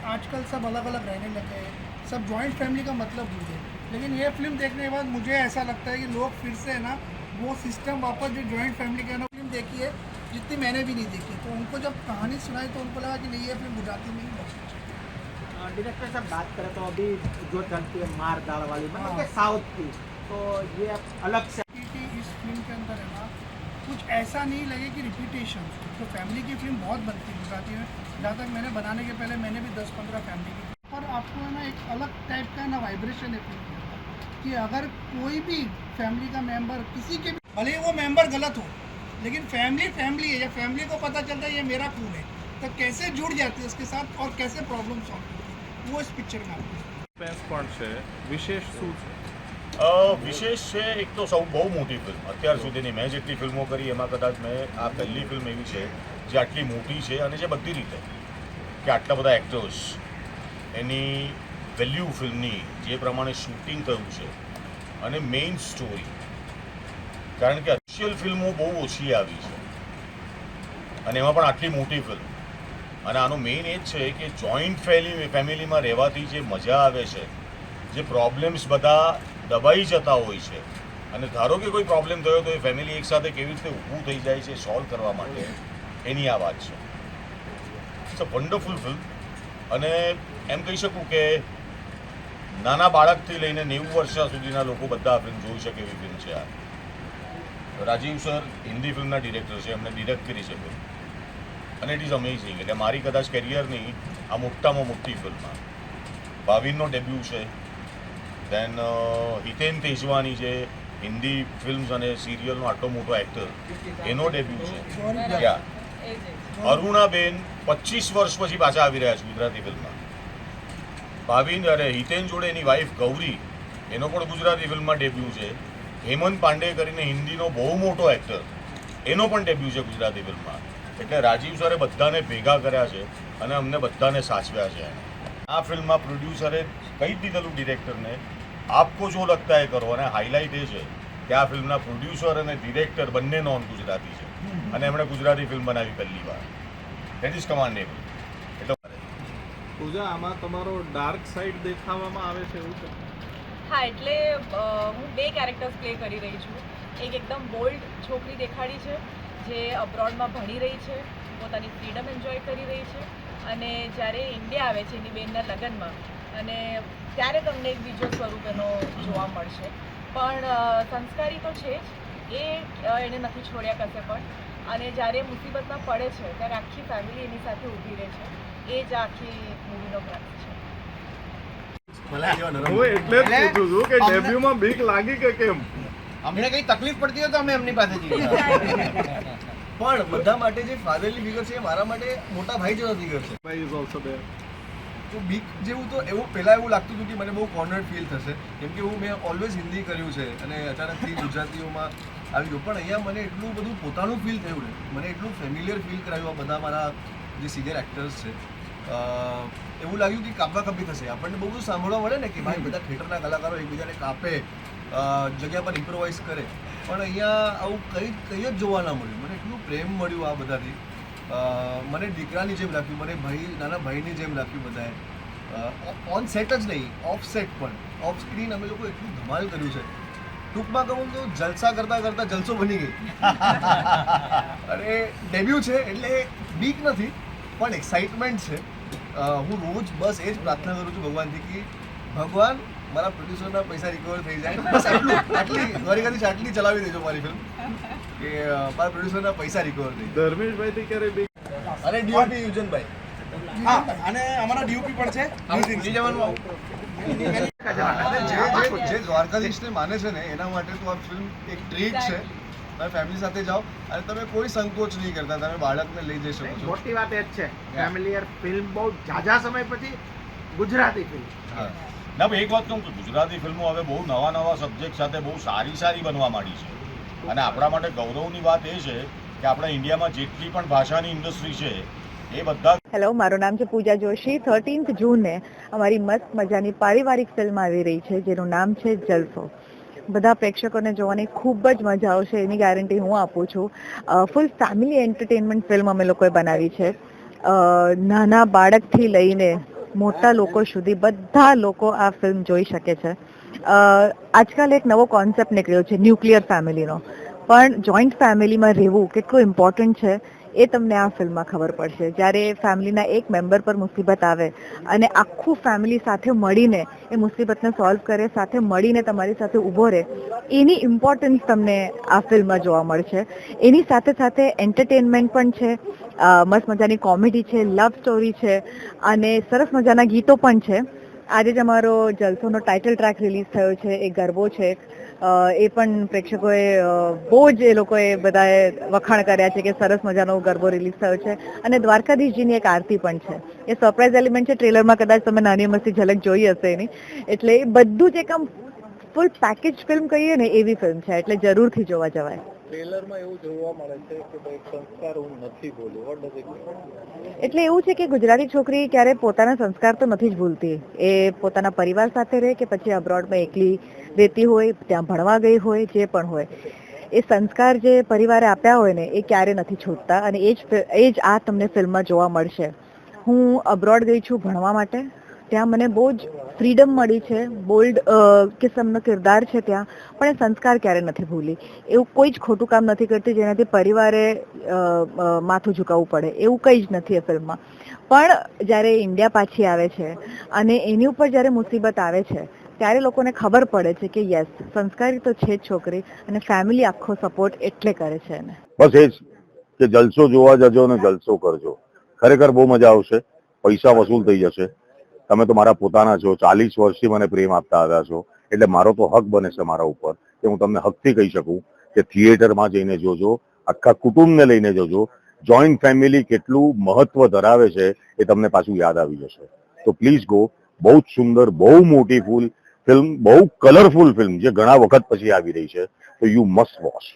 आजकल सब अलग अलग रहने लगे हैं, सब जॉइंट फैमिली का मतलब भूल गए। लेकिन ये फिल्म देखने के बाद मुझे ऐसा लगता है कि लोग फिर से है ना वो सिस्टम वापस जो जॉइंट फैमिली का ना फिल्म देखी है जितनी मैंने भी नहीं देखी, तो उनको जब कहानी सुनाई तो उनको लगा कि नहीं ये फिल्म गुजराती में ही बहुत डायरेक्टर साहब बात करें तो अभी जो चलती है मार दाल वाली मतलब कि साउथ की, तो ये अलग से इस फिल्म के अंदर है ना कुछ ऐसा नहीं लगे कि रिपीटेशन। तो फैमिली की फिल्म बहुत बनती है गुजराती में, जहाँ तक मैंने बनाने के पहले मैंने भी 10-15 फैमिली की, और आपको है ना एक अलग टाइप का ना वाइब्रेशन है फिल्म के अंदर कि अगर कोई भी फैमिली का मेंबर किसी के भी भले ही वो मेंबर गलत हो, लेकिन फैमिली है, या फैमिली को पता चलता है ये मेरा खून है, तो कैसे जुड़ जाती है उसके साथ और कैसे प्रॉब्लम सॉल्व करती है, वो इस पिक्चर में आपको પણ છે વિશેષ શું છે? વિશેષ છે એક તો સૌ બહુ મોટી ફિલ્મ અત્યાર સુધીની મેં જેટલી ફિલ્મો કરી એમાં કદાચ મેં આ પહેલી ફિલ્મ એવી છે જે આટલી મોટી છે અને જે બધી રીતે કે આટલા બધા એક્ટર્સ એની વેલ્યુ ફિલ્મની જે પ્રમાણે શૂટિંગ થયું છે અને મેઇન સ્ટોરી, કારણ કે ઓફિશિયલ ફિલ્મો બહુ ઓછી આવી છે અને એમાં પણ આટલી મોટી ફિલ્મ, અને આનું મેઇન એ જ છે કે જોઈન્ટ ફેમિલીમાં રહેવાથી જે મજા આવે છે, જે પ્રોબ્લેમ્સ બધા દબાઈ જતા હોય છે, અને ધારો કે કોઈ પ્રોબ્લેમ થયો તો એ ફેમિલી એકસાથે કેવી રીતે ઊભું થઈ જાય છે સોલ્વ કરવા માટે, એની આ વાત છે. ઇટ્સ અ વન્ડરફુલ ફિલ્મ, અને એમ કહી શકું કે નાના બાળકથી લઈને 90 વર્ષ સુધીના લોકો બધા આ ફિલ્મ જોઈ શકે એવી ફિલ્મ છે. આ રાજીવ સર હિન્દી ફિલ્મના ડિરેક્ટર છે, એમણે ડિરેક્ટ કરી છે ફિલ્મ, અને ઇટ ઇઝ અમેઝિંગ. એટલે મારી કદાચ કેરિયરની આ મોટામાં મોટી ફિલ્મમાં ભાવિનનો ડેબ્યુ છે, દેન હિતેન તેજવાની જે હિન્દી ફિલ્મ્સ અને સિરિયલનો આટલો મોટો એક્ટર, એનો ડેબ્યુ છે. અરુણાબેન 25 વર્ષ પછી પાછા આવી રહ્યા છે ગુજરાતી ફિલ્મમાં. ભાવિન અરે હિતેન જોડે એની વાઇફ ગૌરી, એનો પણ ગુજરાતી ફિલ્મમાં ડેબ્યુ છે. હેમંત પાંડે કરીને હિન્દીનો બહુ મોટો એક્ટર, એનો પણ ડેબ્યુ છે ગુજરાતી ફિલ્મમાં. એટલે રાજીવ સરે બધાને ભેગા કર્યા છે અને અમને બધાને સાચવ્યા છે. આ ફિલ્મમાં પ્રોડ્યુસરે કહી દીધેલું ડિરેક્ટરને, આપકો જો લગતા એ કરો, અને હાઇલાઇટ એ છે કે આ ફિલ્મના પ્રોડ્યુસર અને ડિરેક્ટર બંને નોન ગુજરાતી છે, અને એમણે ગુજરાતી ફિલ્મ બનાવી પહેલી વાર. That is commendable. એટલે પૂજા, આમાં તમારો ડાર્ક સાઈડ દેખાવામાં આવે છે એવું છે? હા, એટલે હું 2 કેરેક્ટર્સ પ્લે કરી રહી છું. એક એકદમ બોલ્ડ છોકરી દેખાડી છે જે અબ્રોડમાં ભણી રહી છે, પોતાની ફ્રીડમ એન્જોય કરી રહી છે, અને જ્યારે ઇન્ડિયા આવે છે એની બેનના લગ્નમાં, અને ત્યારે તમને એક બીજો સ્વરૂપ એનો જોવા મળશે. પણ સંસ્કારી તો છે જ, એને નથી છોડ્યા કશે પણ, અને જ્યારે મુસીબતમાં પડે છે ત્યારે આખી ફેમિલી એની સાથે ઊભી રહે છે. એ જ આખી મૂવીનો ક્રાફ્ટ છે. હું એટલે જ પૂછું છું કે ડેબ્યુમાં બીક લાગી કે કેમ? અમને કઈ તકલીફ પડતી હોય તો અમે એમની પાસે જઈએ. પણ બધા માટે જે ફાધરલી ફિગર છે એ મારા માટે મોટા ભાઈ જેવો ફિગર છે. ભાઈ ઇઝ ઓલ્સો દેર. તો બીક જેવું તો એવું પહેલાં એવું લાગતું હતું કે મને બહુ કોર્નર્ડ ફીલ થશે, કેમ કે મેં ઓલવેઝ હિન્દી કર્યું છે અને અચાનકથી ગુજરાતીઓમાં આવી ગયું. પણ અહીંયા મને એટલું બધું પોતાનું ફીલ થયું ને, મને એટલું ફેમિલિયર ફીલ કરાવ્યું આ બધા મારા જે સિનિયર એક્ટર્સ છે. એવું લાગ્યું કે કાપાકાપી થશે. આપણને બહુ બધું સાંભળવા મળે ને કે ભાઈ બધા થિયેટરના કલાકારો એકબીજાને કાપે, જગ્યા પર ઇમ્પ્રોવાઇઝ કરે, પણ અહીંયા આવું કંઈ જ જોવા ના મળ્યું. મને એટલું પ્રેમ મળ્યું આ બધાથી. મને દીકરાની જેમ લાગ્યું, મને નાના ભાઈની જેમ લાગ્યું બધાએ. ઓન સેટ જ નહીં, ઓફ સેટ પણ, ઓફ સ્ક્રીન અમે લોકો એટલું ધમાલ કર્યું છે. ટૂંકમાં કહું તો જલસા કરતાં જલસો બની ગઈ. અને ડેબ્યુ છે એટલે બીક નથી પણ એક્સાઇટમેન્ટ છે. હું રોજ બસ એ જ પ્રાર્થના કરું છું ભગવાનથી કે ભગવાન મારા પ્રોડ્યુસરના પૈસા રિકવર થઈ જાય, બસ આટલી દ્વારિકાથી આટલી ચલાવી દેજો મારી ફિલ્મ, કે મારા પ્રોડ્યુસરના પૈસા રિકવર થઈ જાય. ધર્મેશભાઈથી ક્યારે બીક? અને ડીઓપી યુજનભાઈ, હા, અને અમારા ડીઓપી પણ છે. જે દ્વારકાધીશને માને છે ને એના માટે તો આ ફિલ્મ એક ટ્રીટ છે. તમે ફેમિલી સાથે જાઓ અને તમે કોઈ સંકોચ નહીં કરતા, તમે બાળકને લઈ જઈ શકો છો. મોટી વાત એ જ છે, ફેમિલિયર ફિલ્મ બહુ ઝાઝા સમય પછી ગુજરાતી ફિલ્મ ના ભાઈ એક વાત કહું કે ગુજરાતી ફિલ્મો હવે બહુ નવા સબ્જેક્ટ સાથે બહુ સારી બનવા માંડી છે અને આપણા માટે ગૌરવની વાત એ છે કે આપણા ઇન્ડિયામાં જેટલી પણ ભાષાની ઇન્ડસ્ટ્રી છે એ બધા હેલો, મારું નામ છે પૂજા જોશી. 13th જૂને અમારી મસ્ત મજાની પારિવારિક ફિલ્મ આવી રહી છે જેનું નામ છે જલસો. બધા પ્રેક્ષકોને જોવાની ખૂબ જ મજા આવશે એની ગેરંટી હું આપું છું. ફૂલ ફેમિલી એન્ટરટેનમેન્ટ ફિલ્મ અમે લોકોએ બનાવી છે. નાના બાળકથી લઈને મોટા લોકો સુધી બધા લોકો આ ફિલ્મ જોઈ શકે છે. આજકાલ એક નવો કોન્સેપ્ટ નીકળ્યો છે ન્યુક્લિયર ફેમિલીનો, પણ જોઈન્ટ ફેમિલીમાં રહેવું કેટલું ઇમ્પોર્ટન્ટ છે એ તમને આ ફિલ્મમાં ખબર પડશે. જ્યારે ફેમિલીના એક મેમ્બર પર મુસીબત આવે અને આખું ફેમિલી સાથે મળીને એ મુસીબતને સોલ્વ કરે, સાથે મળીને તમારી સાથે ઊભો રહે, એની ઇમ્પોર્ટન્સ તમને આ ફિલ્મમાં જોવા મળશે. એની સાથે સાથે એન્ટરટેનમેન્ટ પણ છે, મસ્ત મજાની કોમેડી છે, લવ સ્ટોરી છે અને સરસ મજાના ગીતો પણ છે. આજે જ અમારો જલસોનો ટાઇટલ ટ્રેક રિલીઝ થયો છે, એ ગરબો છે. એ પણ પ્રેક્ષકોએ બહુ જ એ લોકોએ બધાએ વખાણ કર્યા છે કે સરસ મજાનો ગરબો રિલીઝ થયો છે. અને દ્વારકાધીશજીની એક આરતી પણ છે. એ સરપ્રાઇઝ એલિમેન્ટ છે. ટ્રેલરમાં કદાચ તમે નાની મસ્તી ઝલક જોઈ હશે એની. એટલે એ બધું જ એક આમ ફૂલ પેકેજ ફિલ્મ કહીએ ને એવી ફિલ્મ છે, એટલે જરૂરથી જોવા જવાય. ટ્રેલરમાં એવું જોવા મળે છે કે ભાઈ સંસ્કાર હું નથી બોલ્યો. What does it mean? એટલે એવું છે કે ગુજરાતી છોકરી ક્યારે પોતાના સંસ્કાર તો નથી જ ભૂલતી. એ પોતાના પરિવાર સાથે રહે કે પછી અબ્રોડમાં એકલી રહેતી હોય, ત્યાં ભણવા ગઈ હોય, જે પણ હોય, એ સંસ્કાર જે પરિવારે આપ્યા હોય ને એ ક્યારે નથી છૂટતા. અને એ જ આ તમને ફિલ્મમાં જોવા મળશે. હું અબ્રોડ ગઈ છું ભણવા માટે. ત્યાં મને બહુ જ ફ્રીડમ મળી છે. બોલ્ડ કિસ્મનો કિરદાર છે ત્યાં, પણ એ સંસ્કાર ક્યારે નથી ભૂલી. એવું કોઈ જ ખોટું કામ નથી કરતી જેનાથી પરિવારે માથું ઝુકાવવું પડે, એવું કંઈ જ નથી એ ફિલ્મમાં. પણ જ્યારે ઇન્ડિયા પાછી આવે છે અને એની ઉપર જ્યારે મુસીબત આવે છે ત્યારે લોકોને ખબર પડે છે કે યસ, સંસ્કારી તો છે જ છોકરી અને ફેમિલી આખો સપોર્ટ એટલે કરે છે એને. બસ એ જ કે જલસો જોવા જજો અને જલસો કરજો. ખરેખર બહુ મજા આવશે. પૈસા વસૂલ થઈ જશે. તમે તો મારા પોતાના છો. 40 વર્ષથી મને પ્રેમ આપતા આવ્યા છો, એટલે મારો તો હક બને છે મારા ઉપર કે હું તમને હકથી કહી શકું કે થિયેટરમાં જઈને જોજો, આખા કુટુંબને લઈને જોજો. જોઈન્ટ ફેમિલી કેટલું મહત્વ ધરાવે છે એ તમને પાછું યાદ આવી જશે. તો પ્લીઝ ગો. બહુ જ સુંદર, બહુ મોટી ફિલ્મ, બહુ કલરફુલ ફિલ્મ જે ઘણા વખત પછી આવી રહી છે. તો યુ મસ્ટ વોચ.